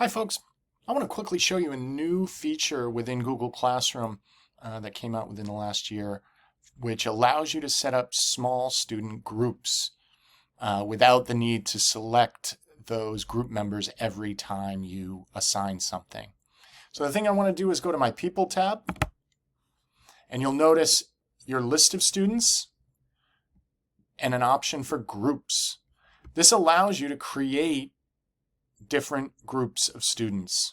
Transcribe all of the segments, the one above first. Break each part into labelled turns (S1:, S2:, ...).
S1: Hi folks, I want to quickly show you a new feature within Google Classroom that came out within the last year, which allows you to set up small student groups without the need to select those group members every time you assign something. So the thing I want to do is go to my People tab, and you'll notice your list of students and an option for groups. This allows you to create different groups of students.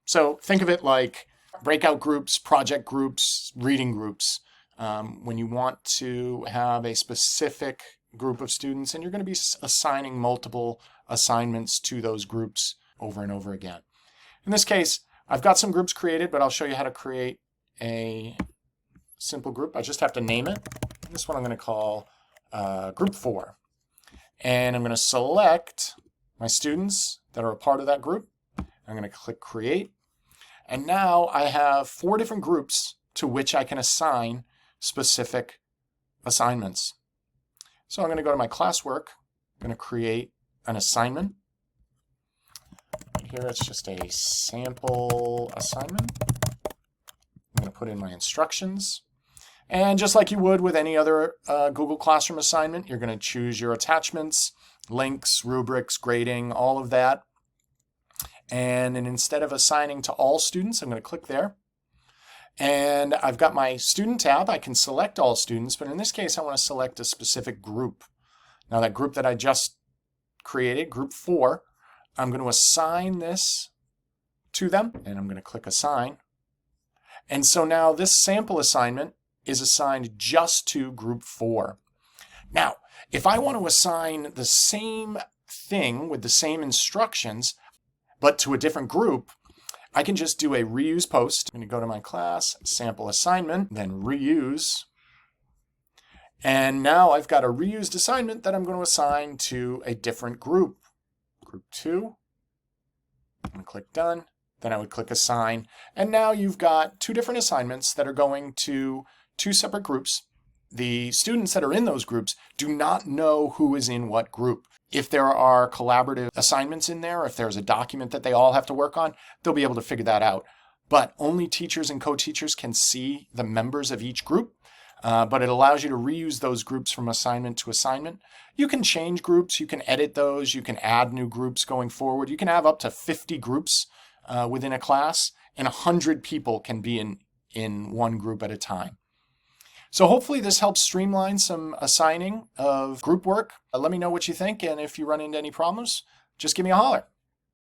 S1: So think of it like breakout groups, project groups, reading groups. When you want to have a specific group of students, and you're going to be assigning multiple assignments to those groups over and over again. In this case, I've got some groups created, but I'll show you how to create a simple group. I just have to name it. This one I'm going to call Group 4. And I'm going to select my students that are a part of that group. I'm going to click Create. And now I have 4 different groups to which I can assign specific assignments. So I'm going to go to my classwork. I'm going to create an assignment. Here it's just a sample assignment. I'm going to put in my instructions. And just like you would with any other Google Classroom assignment, you're going to choose your attachments, links, rubrics, grading, all of that. And instead of assigning to all students, I'm going to click there. And I've got my student tab. I can select all students, but in this case, I want to select a specific group. Now that group that I just created, Group 4, I'm going to assign this to them, and I'm going to click Assign. And so now this sample assignment is assigned just to Group 4. Now, if I want to assign the same thing with the same instructions, but to a different group, I can just do a reuse post. I'm going to go to my class, sample assignment, then reuse. And now I've got a reused assignment that I'm going to assign to a different group. Group 2. I'm going to click Done. Then I would click Assign. And now you've got 2 different assignments that are going to 2 separate groups. The students that are in those groups do not know who is in what group. If there are collaborative assignments in there, if there's a document that they all have to work on, they'll be able to figure that out. But only teachers and co-teachers can see the members of each group. But it allows you to reuse those groups from assignment to assignment. You can change groups, you can edit those, you can add new groups going forward. You can have up to 50 groups within a class, and 100 people can be in one group at a time. So hopefully this helps streamline some assigning of group work. Let me know what you think, and if you run into any problems, just give me a holler.